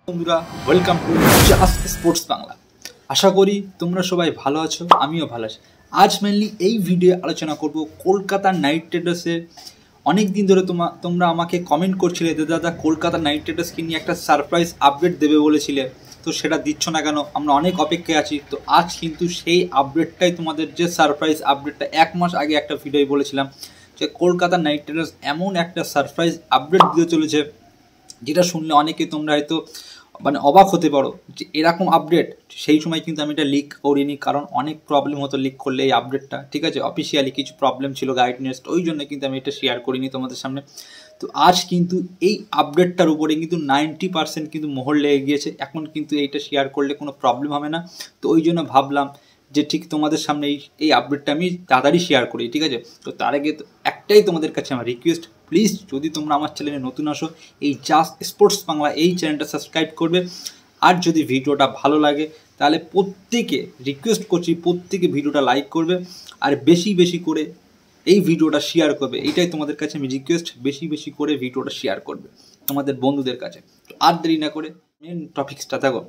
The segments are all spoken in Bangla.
বন্ধুরা welcome to just sports Bangla. আশা করি তোমরা সবাই ভালো আছো, আমিও ভালো আছি। আজ মেনলি এই ভিডিও আলোচনা করব কলকাতা নাইট রাইডার্সের। অনেক দিন ধরে তোমরা আমাকে কমেন্ট করছিলে যে দাদা কলকাতা নাইট রাইডার্সকে নিয়ে একটা সারপ্রাইজ আপডেট দেবে বলেছিলে, তো সেটা দিচ্ছ না কেন? আমরা অনেক অপেক্ষায় আছি। তো আজ কিন্তু সেই আপডেটটাই তোমাদের, যে সারপ্রাইজ আপডেটটা 1 মাস আগে একটা ভিডিওয় বলেছিলাম যে কলকাতা নাইট রাইডার্স এমন একটা সারপ্রাইজ আপডেট দিতে চলেছে যেটা শুনলে অনেকে তোমরা হয়তো অবাক হতে পারো যে এরকম আপডেট। সেই সময় কিন্তু আমি এটা লিক করিনি, কারণ অনেক প্রবলেম হতো লিক করলে এই আপডেটটা, ঠিক আছে। অফিসিয়ালি কিছু প্রবলেম ছিল গাইডনেস, ওই জন্য কিন্তু আমি এটা শেয়ার করিনি তোমাদের সামনে। তো আজ কিন্তু এই আপডেটটার উপরে কিন্তু 90% কিন্তু মোহর লেগে গিয়েছে। এখন কিন্তু এইটা শেয়ার করলে কোনো প্রবলেম হবে না। তো ওই জন্য ভাবলাম যে ঠিক তোমাদের সামনে এই আপডেটটা আমি তাড়াতাড়ি শেয়ার করি, ঠিক আছে। তো তার আগে একটাই তোমাদের কাছে আমার রিকোয়েস্ট, প্লিজ যদি তোমরা আমার চ্যানেলে নতুন আসো, এই জাস্ট স্পোর্টস বাংলা এই চ্যানেলটা সাবস্ক্রাইব করবে। আর যদি ভিডিওটা ভালো লাগে তাহলে প্রত্যেকে রিকোয়েস্ট করছি, প্রত্যেকে ভিডিওটা লাইক করবে আর বেশি বেশি করে এই ভিডিওটা শেয়ার করবে। এইটাই তোমাদের কাছে আমি রিকোয়েস্ট, বেশি বেশি করে ভিডিওটা শেয়ার করবে তোমাদের বন্ধুদের কাছে। তো আর দেরি না করে মেন টপিক্সটা দেখো।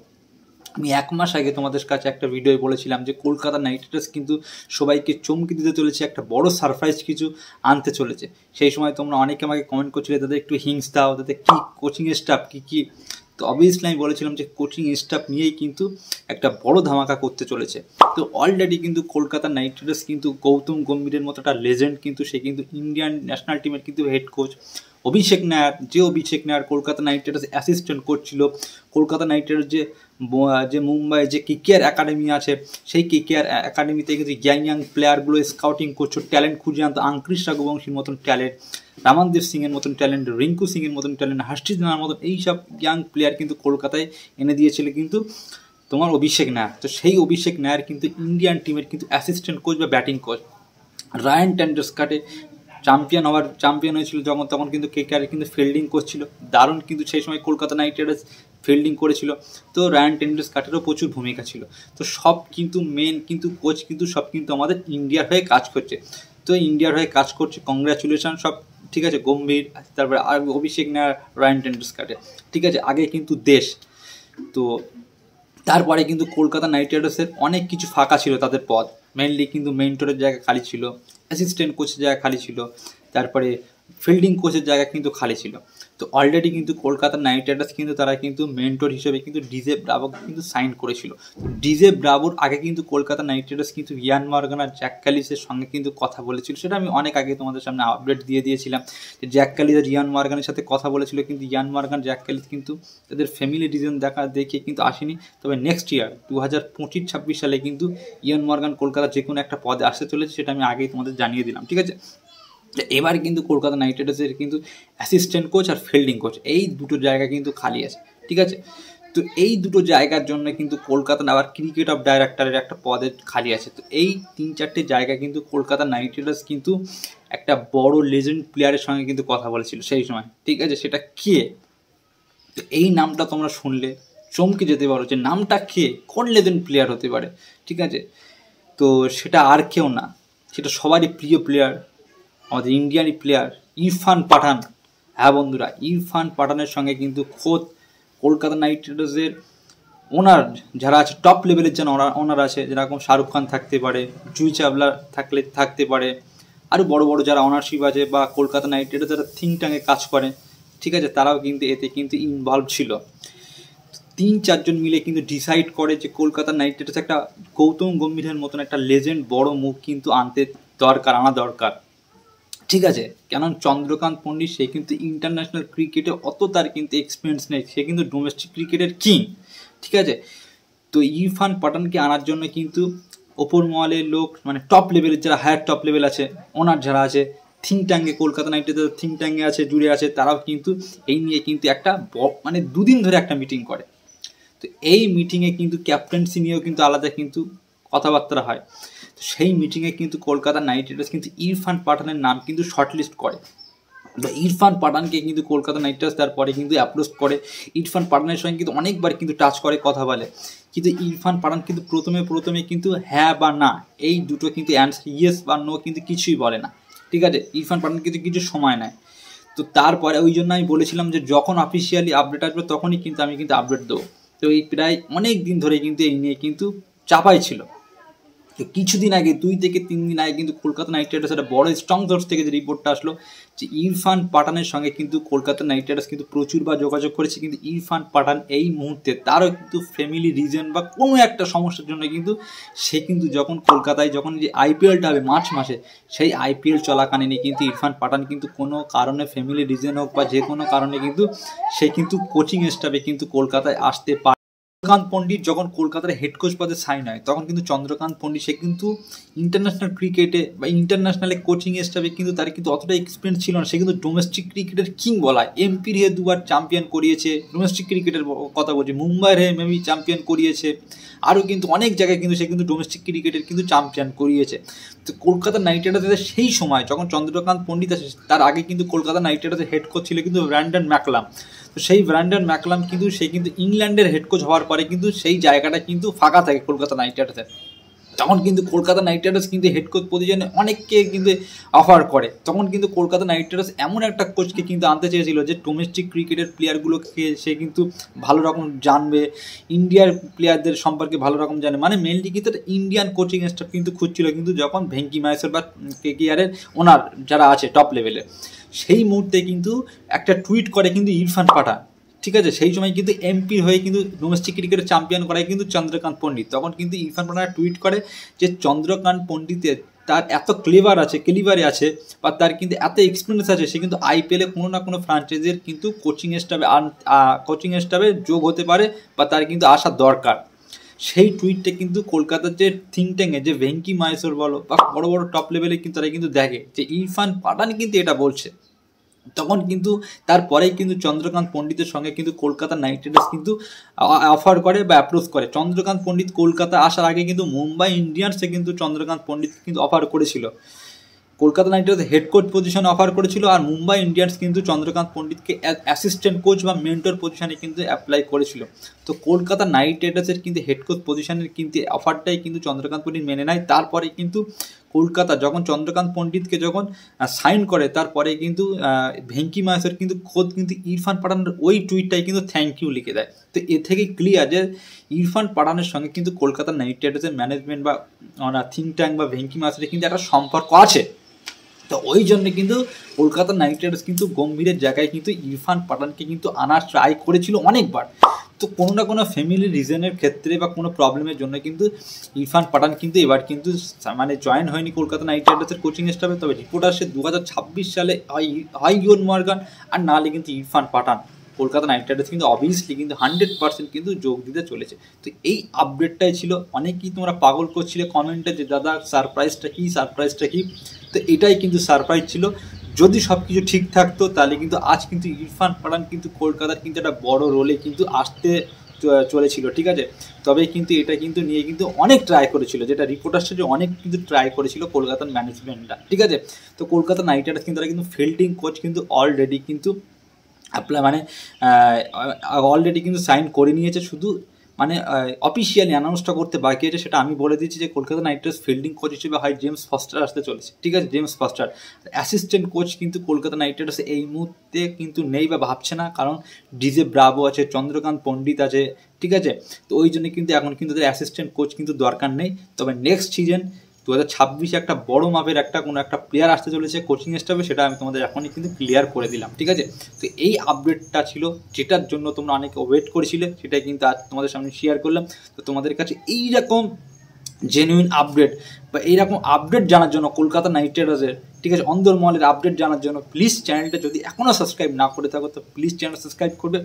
আমি 1 মাস আগে তোমাদের কাছে একটা ভিডিও বলেছিলাম যে কলকাতা নাইট রাইডার্স কিন্তু সবাইকে চমকে দিতে চলেছে, একটা বড় সারপ্রাইজ কিছু আনতে চলেছে। সেই সময় তোমরা অনেকে আমাকে কমেন্ট করছিলে তাদের একটু হিংস দাও, তাদের কী কোচিংয়ের স্টাফ কী। তো অবভিয়াসলি আমি বলেছিলাম যে কোচিং স্টাফ নিয়েই কিন্তু একটা বড় ধামাকা করতে চলেছে। তো অলরেডি কিন্তু কলকাতা নাইট রাইডার্স কিন্তু গৌতম গম্ভীরের মতো একটা লেজেন্ড, কিন্তু সে কিন্তু ইন্ডিয়ান ন্যাশনাল টিমের কিন্তু head coach. Abhishek Nayar Kolkata knight riders assistant coach ছিল। কলকাতা নাইট রাইডার্স যে মুম্বাই যে কেকেআর একাডেমি আছে, সেই কেকেআর একাডেমিতে কিন্তু ইয়াং প্লেয়ারগুলো স্কাউটিং করছো, ট্যালেন্ট খুঁজে আনতো। আঙ্কৃশ রঘুবংশীর মতন ট্যালেন্ট, রামানদেব সিংয়ের মতন ট্যালেন্ট, রিঙ্কু সিংয়ের মতন ট্যালেন্ট, হার্ষিত রানার মতন এইসব ইয়াং প্লেয়ার কিন্তু কলকাতায় এনে দিয়েছিল কিন্তু তোমার অভিষেক নায়ার। তো সেই অভিষেক নায়ার কিন্তু ইন্ডিয়ান টিমের কিন্তু অ্যাসিস্ট্যান্ট কোচ বা batting coach. Ryan Tendulkar champion হয়েছিল যখন, তখন কিন্তু কেকেআর কিন্তু ফিল্ডিং কোচ ছিল। দারুণ কিন্তু সেই সময় কলকাতা নাইট রাইডার্স ফিল্ডিং করেছিল। তো রায়ান টেন্ডুলকারেরও প্রচুর ভূমিকা ছিল। তো সব কিন্তু মেন কিন্তু কোচ কিন্তু সব কিন্তু আমাদের ইন্ডিয়ার হয়ে কাজ করছে। তো ইন্ডিয়ার হয়ে কাজ করছে, কংগ্রাচুলেশন সব, ঠিক আছে। গম্ভীর, তারপরে আর অভিষেক নায়ার, রায়ান টেন্ডুলকার, ঠিক আছে। আগে কিন্তু দেশ, তো তারপরে কিন্তু কলকাতা নাইট রাইডার্সের অনেক কিছু ফাঁকা ছিল তাদের পদ। মেনলি কিন্তু মেন্টরের জায়গা খালি ছিল, অ্যাসিস্ট্যান্ট কোচের জায়গা খালি ছিল, তারপরে ফিল্ডিং কোচের জায়গা কিন্তু খালি ছিল। তো অলরেডি কিন্তু কলকাতা নাইট রাইডার্স কিন্তু তারা কিন্তু মেন্টর হিসেবে কিন্তু ডিজে ব্রাভোকে কিন্তু সাইন করেছিল। ডিজে ব্রাভোর আগে কিন্তু কলকাতা নাইট রাইডার্স কিন্তু ইয়ান মর্গান আর জ্যাক ক্যালিসের সঙ্গে কিন্তু কথা বলেছিল। সেটা আমি অনেক আগে তোমাদের সামনে আপডেট দিয়ে দিয়েছিলাম যে জ্যাক ক্যালিস আর ইয়ান মর্গানের সাথে কথা বলেছিল, কিন্তু ইয়ান মর্গান জ্যাক ক্যালিস কিন্তু তাদের ফ্যামিলি রিজন দেখে কিন্তু আসেনি। তবে নেক্সট ইয়ার 2025-26 সালে কিন্তু ইয়ান মর্গান কলকাতা যে কোনো একটা পদে আসতে চলেছে, সেটা আমি আগেই তোমাদের জানিয়ে দিলাম, ঠিক আছে। এবার কিন্তু কলকাতা নাইট রাইডার্সের কিন্তু অ্যাসিস্ট্যান্ট কোচ আর ফিল্ডিং কোচ এই দুটো জায়গা কিন্তু খালি আছে, ঠিক আছে। তো এই দুটো জায়গার জন্য কিন্তু কলকাতা আবার ক্রিকেট অফ ডাইরেক্টরের একটা পদে খালি আছে। তো এই 3-4টে জায়গা কিন্তু কলকাতা নাইট রাইডার্স কিন্তু একটা বড় লেজেন্ড প্লেয়ারের সঙ্গে কিন্তু কথা বলেছিল সেই সময়, ঠিক আছে। সেটা কে? তো এই নামটা তোমরা শুনলে চমকে যেতে পারো যে নামটা কে, কোন লেজেন্ড প্লেয়ার হতে পারে, ঠিক আছে। তো সেটা আর কেউ না, সেটা সবারই প্রিয় প্লেয়ার, আমাদের ইন্ডিয়ানই প্লেয়ার ইরফান পাঠান। হ্যাঁ বন্ধুরা, ইরফান পাঠানের সঙ্গে কিন্তু খোদ কলকাতা নাইট রাইডার্সের ওনার যারা আছে, টপ লেভেলের যেন ওনার আছে, যেরকম শাহরুখ খান থাকতে পারে, জুই চাওলা থাকতে পারে, আরও বড় বড় যারা অনারশিপ আছে বা কলকাতা নাইট রাইডার্স যারা থিঙ্ক ট্যাঙ্কে কাজ করে, ঠিক আছে, তারাও কিন্তু এতে কিন্তু ইনভলভ ছিল। 3-4 জন মিলে কিন্তু ডিসাইড করে যে কলকাতা নাইট রাইডার্স একটা গৌতম গম্ভীরের মতন একটা লেজেন্ড বড় মুখ কিন্তু আনা দরকার, ঠিক আছে। কেন চন্দ্রকান্ত পণ্ডিত সে কিন্তু ইন্টারন্যাশনাল ক্রিকেটে অত তার কিন্তু এক্সপিরিয়েন্স নেই, সে কিন্তু ডোমেস্টিক ক্রিকেটের কিং, ঠিক আছে। তো ইরফান পাঠানকে আনার জন্য কিন্তু ওপর মহলের লোক, মানে টপ লেভেলের যারা হায়ার টপ লেভেল আছে, ওনার যারা আছে থিঙ্ক ট্যাঙ্কে, কলকাতা নাইট রাইডার্স থিঙ্ক ট্যাঙ্কে আছে, জুড়ে আছে, তারাও কিন্তু এই নিয়ে কিন্তু একটা 2 দিন ধরে একটা মিটিং করে। তো এই মিটিংয়ে কিন্তু ক্যাপ্টেন্সি নিয়েও কিন্তু আলাদা কিন্তু কথাবার্তা হয়। তো সেই মিটিংয়ে কিন্তু কলকাতা নাইট রাইডার্স কিন্তু ইরফান পাঠানের নাম কিন্তু শর্টলিস্ট করে। তো ইরফান পাঠানকে কিন্তু কলকাতা নাইট রাইডার্স তারপরে কিন্তু অ্যাপ্রোচ করে। ইরফান পাঠানের সঙ্গে কিন্তু অনেকবার কিন্তু টাচ করে, কথা বলে, কিন্তু ইরফান পাঠান কিন্তু প্রথমে কিন্তু হ্যাঁ বা না এই দুটো কিন্তু অ্যান্সার, ইয়েস বা নো কিন্তু কিছুই বলে না, ঠিক আছে। ইরফান পাঠান কিন্তু কিছু সময় নেয়। তো তারপরে ওই জন্য আমি বলেছিলাম যে যখন অফিসিয়ালি আপডেট আসবে তখনই কিন্তু আমি কিন্তু আপডেট দেবো। তো এই প্রায় অনেক দিন ধরে কিন্তু এই নিয়ে কিন্তু চাপাই ছিল। তো কিছুদিন আগে 2 থেকে 3 দিন আগে কিন্তু কলকাতা নাইট রাইডার্স একটা বড় স্ট্রং সোর্স থেকে যে রিপোর্টটা আসলো যে ইরফান পাঠানের সঙ্গে কিন্তু কলকাতা নাইট রাইডার্স কিন্তু প্রচুর বা যোগাযোগ করেছে, কিন্তু ইরফান পাঠান এই মুহূর্তে তারও কিন্তু ফ্যামিলি রিজন বা কোনো একটা সমস্যার জন্য কিন্তু সে কিন্তু যখন কলকাতায় যখন যে আইপিএলটা হবে মার্চ মাসে, সেই আইপিএল চলাকালীনই কিন্তু ইরফান পাঠান কিন্তু কোনো কারণে ফ্যামিলি রিজন হোক বা যে কোনো কারণে কিন্তু সে কিন্তু কোচিং স্টাফে কিন্তু কলকাতায় আসতে পারে। চন্দ্রকান্ত পণ্ডিত যখন কলকাতার হেড কোচ পদে সাইন হয় তখন কিন্তু চন্দ্রকান্ত পণ্ডিত সে কিন্তু ইন্টারন্যাশনাল ক্রিকেটে বা ইন্টারন্যাশনালে কোচিং স্টাফে কিন্তু তার কিন্তু অতটা এক্সপিরিয়েন্স ছিল না। সে কিন্তু ডোমেস্টিক ক্রিকেটের কিং বলা হয়, এমপির হয়ে 2বার চ্যাম্পিয়ন করিয়েছে, ডোমেস্টিক ক্রিকেটের কথা বলছি, মুম্বাইয়ের হয়ে মেবি চ্যাম্পিয়ন করিয়েছে, আরও কিন্তু অনেক জায়গায় কিন্তু সে কিন্তু ডোমেস্টিক ক্রিকেটের কিন্তু চ্যাম্পিয়ন করিয়েছে। তো কলকাতা নাইট রাইডার্সের সেই সময় যখন চন্দ্রকান্ত পণ্ডিত আসে তার আগে কিন্তু কলকাতা নাইট রাইডার্সের হেড কোচ ছিল কিন্তু ব্র্যান্ডন ম্যাকলাম। তো সেই ব্র্যান্ডন ম্যাকলাম কিন্তু সে কিন্তু ইংল্যান্ডের হেড কোচ হওয়ার পরে কিন্তু সেই জায়গাটা কিন্তু ফাঁকা থাকে কলকাতা নাইট রাইডার্সের। তখন কিন্তু কলকাতা নাইট রাইডার্স কিন্তু হেড কোচ পজিশনে অনেককে কিন্তু অফার করে। তখন কিন্তু কলকাতা নাইট রাইডার্স এমন একটা কোচকে কিন্তু আনতে চেয়েছিল যে ডোমেস্টিক ক্রিকেটের প্লেয়ারগুলোকে সে কিন্তু ভালো রকম জানবে, ইন্ডিয়ার প্লেয়ারদের সম্পর্কে ভালো রকম জানে, মানে মেনলি কিন্তু ইন্ডিয়ান কোচিং স্টাফ কিন্তু খুঁজছিল কিন্তু যখন ভেঙ্কি মাহেশ্বর বা কেকেআরের ওনার যারা আছে টপ লেভেলে। সেই মুহূর্তে কিন্তু একটা টুইট করে কিন্তু ইরফান পাঠান, ঠিক আছে, সেই সময় কিন্তু এমপির হয়ে কিন্তু ডোমেস্টিক ক্রিকেটের চ্যাম্পিয়ন করায় কিন্তু চন্দ্রকান্ত পণ্ডিত। তখন কিন্তু ইরফান পাঠান টুইট করে যে চন্দ্রকান্ত পণ্ডিতের তার এত ক্লিভারে আছে বা তার কিন্তু এত এক্সপিরিয়েন্স আছে, সে কিন্তু আইপিএলে কোনো না কোনো ফ্র্যাঞ্চাইজির কিন্তু কোচিং স্টাফে যোগ হতে পারে বা তার কিন্তু আসা দরকার। সেই টুইটটা কিন্তু কলকাতার যে থিঙ্ক ট্যাঙ্কে যে ভেঙ্কি মাহেশ্বর বলো বা বড় বড় টপ লেভেলে কিন্তু তারা কিন্তু দেখে যে ইরফান পাঠান কিন্তু এটা বলছে। তখন কিন্তু তারপরেই কিন্তু চন্দ্রকান্ত পণ্ডিতের সঙ্গে কিন্তু কলকাতা নাইট রাইডার্স কিন্তু অফার করে বা অ্যাপ্রোচ করে। চন্দ্রকান্ত পণ্ডিত কলকাতা আসার আগে কিন্তু মুম্বাই ইন্ডিয়ান্সে কিন্তু চন্দ্রকান্ত পণ্ডিত কিন্তু অফার করেছিল, Kolkata knight Riders head coach পজিশনে অফার করেছিল, আর মুম্বাই ইন্ডিয়ান্স কিন্তু চন্দ্রকান্ত পণ্ডিতকে অ্যাসিস্ট্যান্ট কোচ বা মেন্টর পজিশনে কিন্তু অ্যাপ্লাই করেছিল। তো কলকাতা নাইট রাইডার্সের কিন্তু হেড কোচ পজিশনের কিন্তু অফারটাই কিন্তু চন্দ্রকান্ত পণ্ডিত মেনে নেয়। তারপরে কিন্তু কলকাতা যখন চন্দ্রকান্ত পণ্ডিতকে যখন সাইন করে তারপরে কিন্তু ভেঙ্কি মাহেশ্বর কিন্তু খোদ কিন্তু ইরফান পাঠানের ওই টুইটটাই কিন্তু থ্যাংক ইউ লিখে দেয়। তো এ থেকে ক্লিয়ার যে ইরফান পাঠানের সঙ্গে কিন্তু কলকাতা নাইট রাইডার্সের ম্যানেজমেন্ট বা থিঙ্ক ট্যাঙ্ক বা ভেঙ্কি মাহেশ্বরের কিন্তু একটা সম্পর্ক আছে। তো ওই জন্য কিন্তু কলকাতা নাইট রাইডার্স কিন্তু গম্ভীরের জায়গায় কিন্তু ইরফান পাঠানকে কিন্তু আনার ট্রাই করেছিল অনেকবার। তো কোনো না কোনো ফ্যামিলি রিজনের ক্ষেত্রে বা কোনো প্রবলেমের জন্য কিন্তু ইরফান পাঠান কিন্তু এবার কিন্তু মানে জয়েন হয়নি কলকাতা নাইট রাইডার্সের কোচিং স্টাফে। তবে রিপোর্ট আসছে 2026 সালে হয় ইয়ন মর্গান আর নাহলে কিন্তু ইরফান পাঠান কলকাতা নাইট রাইডার্স কিন্তু অবভিয়াসলি কিন্তু 100% কিন্তু যোগ দিতে চলেছে। তো এই আপডেটটাই ছিল। অনেকেই তোমরা পাগল করছিলে কমেন্টে যে দাদা সারপ্রাইজটা কী। তো এটাই কিন্তু সারপ্রাইজ ছিল। যদি সব কিছু ঠিক থাকতো তাহলে কিন্তু আজ কিন্তু ইরফান পাঠান কিন্তু কলকাতার কিন্তু একটা বড় রোলে কিন্তু আসতে চলেছিল, ঠিক আছে। তবে কিন্তু এটা কিন্তু নিয়ে কিন্তু অনেক ট্রাই করেছিল, যেটা রিপোর্ট আসছে যে অনেক কিন্তু ট্রাই করেছিল কলকাতার ম্যানেজমেন্টটা, ঠিক আছে। তো কলকাতা নাইট রাইডার্স কিন্তু তারা কিন্তু ফিল্ডিং কোচ কিন্তু অলরেডি কিন্তু অলরেডি কিন্তু সাইন করে নিয়েছে, শুধু মানে অফিসিয়ালি অ্যানাউন্সটা করতে বাকি আছে। সেটা আমি বলে দিচ্ছি যে Kolkata knight Riders fielding coach হিসেবে হয় জেমস ফস্টার আসতে চলেছে, ঠিক আছে, জেমস ফস্টার। অ্যাসিস্ট্যান্ট কোচ কিন্তু কলকাতা নাইট রাইডার্স এই মুহূর্তে কিন্তু নেই বা ভাবছে না, কারণ ডিজে ব্রাভো আছে, চন্দ্রকান্ত পণ্ডিত আছে, ঠিক আছে। তো ওই জন্য কিন্তু এখন কিন্তু তাদের অ্যাসিস্ট্যান্ট কোচ কিন্তু দরকার নেই। তবে নেক্সট সিজন 2026 একটা বড় মাপের কোনো একটা প্লেয়ার আসতে চলেছে কোচিং স্টাফে, সেটা আমি তোমাদের এখনই কিন্তু ক্লিয়ার করে দিলাম, ঠিক আছে। তো এই আপডেটটা ছিল যেটার জন্য তোমরা অনেকে ওয়েট করেছিলে, সেটাই কিন্তু আজ তোমাদের সামনে শেয়ার করলাম। তো তোমাদের কাছে এইরকম জেনুইন আপডেট বা এইরকম আপডেট জানার জন্য কলকাতা নাইট রাইডার্সের, ঠিক আছে, অন্দরমহলের আপডেট জানার জন্য প্লিজ চ্যানেলটা যদি এখনও সাবস্ক্রাইব না করে থাকো তো প্লিজ চ্যানেল সাবস্ক্রাইব করবে।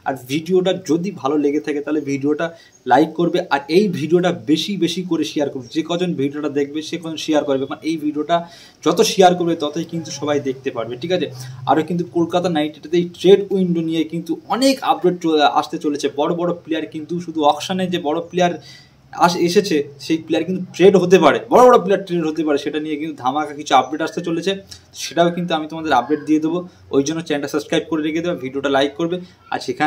আর ভিডিওটা যদি ভালো লেগে থাকে তাহলে ভিডিওটা লাইক করবে, আর এই ভিডিওটা বেশি বেশি করে শেয়ার করবে। যে কজন ভিডিওটা দেখবে সে কজন শেয়ার করবে, কারণ এই ভিডিওটা যত শেয়ার করবে ততই কিন্তু সবাই দেখতে পারবে, ঠিক আছে। আরও কিন্তু কলকাতা নাইট রাইডার্সের এই ট্রেড উইন্ডো নিয়ে কিন্তু অনেক আপডেট আসতে চলেছে। বড় বড় প্লেয়ার কিন্তু শুধু অকশনে যে বড় প্লেয়ার এসেছে সেই প্লেয়ার কিন্তু ট্রেড হতে পারে, বড় বড় প্লেয়ার ট্রেড হতে পারে, সেটা নিয়ে কিন্তু ধামাকা কিছু আপডেট আসতে চলেছে। সেটাও কিন্তু আমি তোমাদের আপডেট দিয়ে দেবো। ওই জন্য চ্যানেলটা সাবস্ক্রাইব করে রেখে দেবে, ভিডিওটা লাইক করবে। আর সেখানে